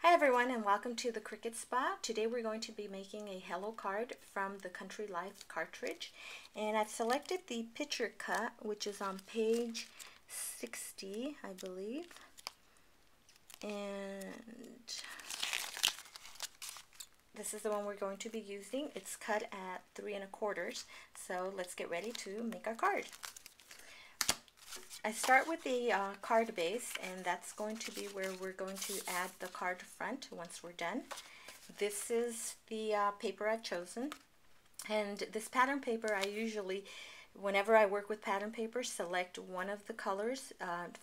Hi everyone, and welcome to the Cricut Spa. Today we're going to be making a hello card from the Country Life cartridge, and I've selected the picture cut, which is on page 60 I believe, and this is the one we're going to be using. It's cut at 3 1/4, so let's get ready to make our card. I start with the card base, and that's going to be where we're going to add the card front once we're done. This is the paper I've chosen, and this pattern paper I usually, whenever I work with pattern paper, select one of the colors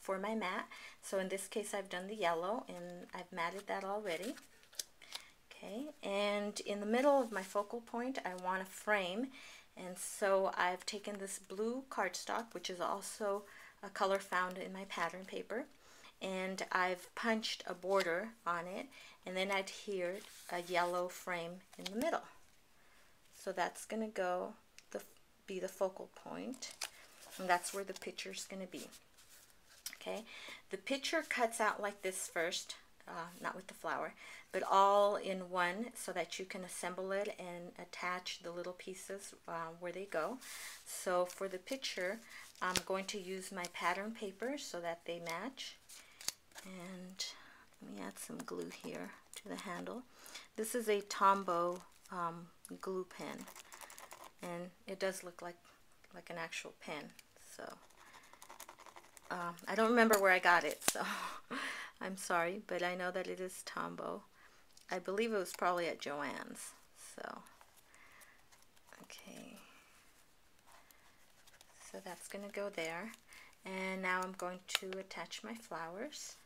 for my mat. So in this case I've done the yellow, and I've matted that already. Okay, and in the middle of my focal point I want a frame, and so I've taken this blue cardstock, which is also a color found in my pattern paper, and I've punched a border on it, and then I'd adhered a yellow frame in the middle. So that's going to be the focal point, and that's where the picture's going to be. Okay, the picture cuts out like this first, not with the flower, but all in one, so that you can assemble it and attach the little pieces where they go. So for the picture, I'm going to use my pattern paper so that they match. And let me add some glue here to the handle. This is a Tombow glue pen, and it does look like an actual pen. So I don't remember where I got it, so I'm sorry, but I know that it is Tombow. I believe it was probably at Joann's. So okay. So that's going to go there, and now I'm going to attach my flowers.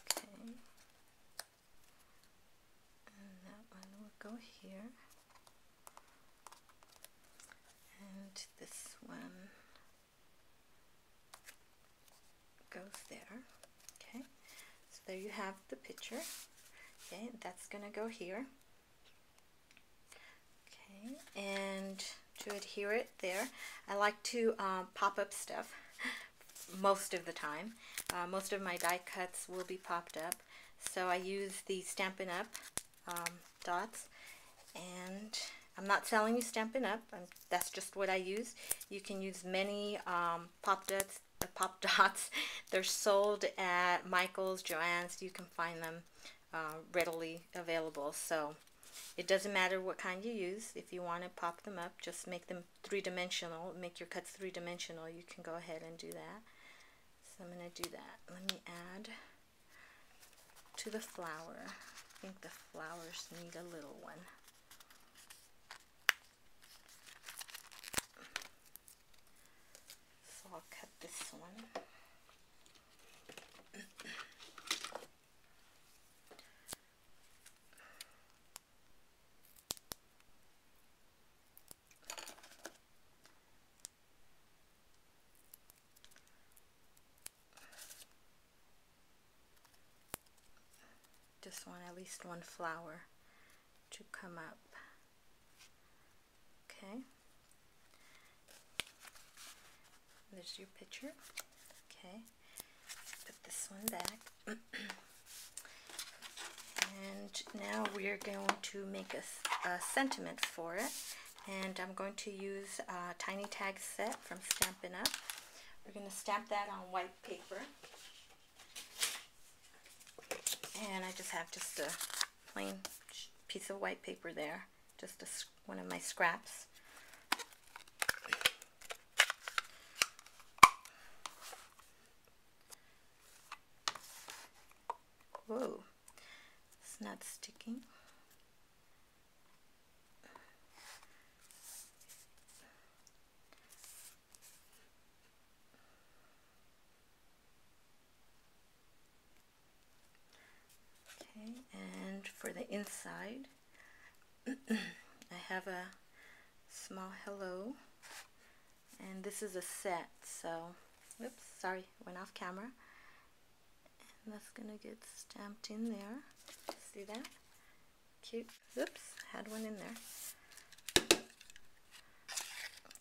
Okay, and that one will go here, and this one goes there. Okay, so there you have the picture. Okay, that's going to go here. Okay, and to adhere it there, I like to pop up stuff most of the time. Most of my die cuts will be popped up, so I use the Stampin' Up dots, and I'm not selling you Stampin' Up, that's just what I use. You can use many pop dots. They're sold at Michael's, Joann's. You can find them readily available, so it doesn't matter what kind you use. If you want to pop them up, just make them three-dimensional, make your cuts three-dimensional. You can go ahead and do that. So I'm going to do that. Let me add to the flower. I think the flowers need a little one. So I'll cut this one. Just want at least one flower to come up. Okay, there's your picture. Okay, put this one back. And now we're going to make a sentiment for it, and I'm going to use a tiny tag set from Stampin' Up. We're going to stamp that on white paper. And I just have a plain piece of white paper there, just one of my scraps. Whoa, it's not sticking. Okay, and for the inside, I have a small hello, and this is a set, so, whoops, sorry, went off camera, and that's gonna get stamped in there. See that? Cute. Oops, had one in there.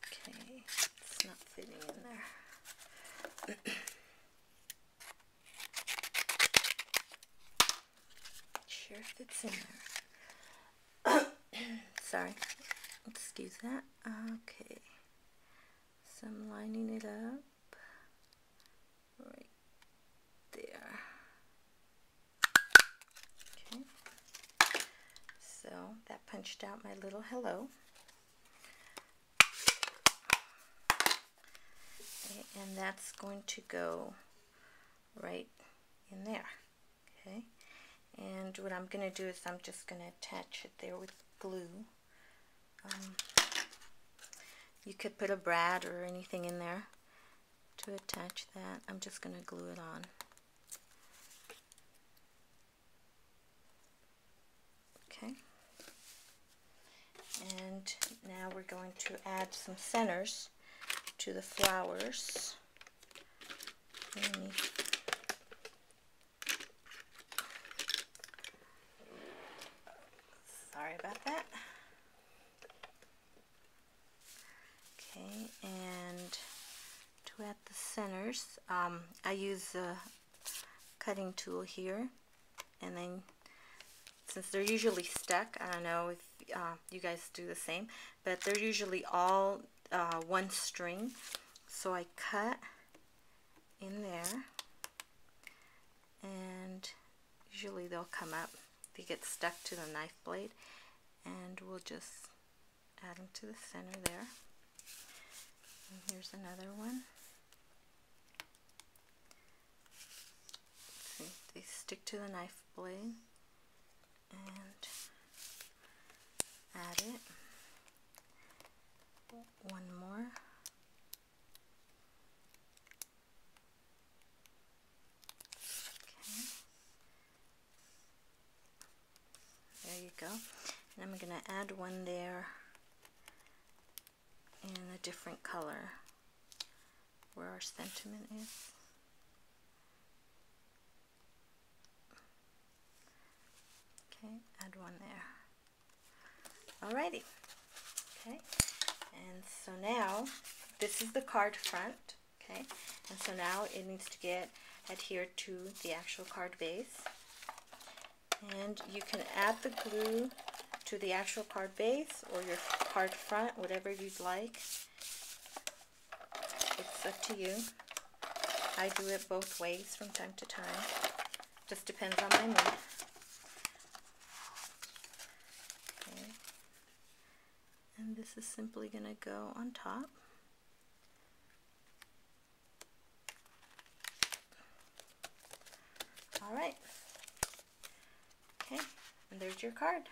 Okay, It's not fitting in there. Sure fits in there. Sorry. Excuse that. Okay. So I'm lining it up right there. Okay. So that punched out my little hello. Okay, and that's going to go right in there. Okay. And what I'm going to do is I'm just going to attach it there with glue. You could put a brad or anything in there to attach that. I'm just going to glue it on. Okay. And now we're going to add some centers to the flowers. Sorry about that. Okay, and to add the centers, I use a cutting tool here, and then since they're usually stuck, I don't know if you guys do the same, but they're usually all one string, so I cut in there, and usually they'll come up. They get stuck to the knife blade, and we'll just add them to the center there. And here's another one. See, they stick to the knife blade, and add it. One more. Okay. There you go. And I'm going to add one there in a different color where our sentiment is. Okay, add one there. Alrighty. Okay, and so now this is the card front. Okay, and so now it needs to get adhered to the actual card base. And you can add the glue to the actual card base or your card front, whatever you'd like. It's up to you. I do it both ways from time to time. Just depends on my mood. Okay. And this is simply going to go on top. Alright. Okay, and there's your card.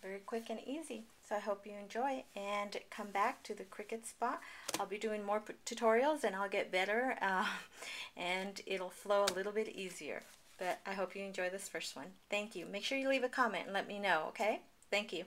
Very quick and easy. So I hope you enjoy, and come back to the Cricut spot. I'll be doing more tutorials, and I'll get better, and it'll flow a little bit easier. But I hope you enjoy this first one. Thank you. Make sure you leave a comment and let me know, okay? Thank you.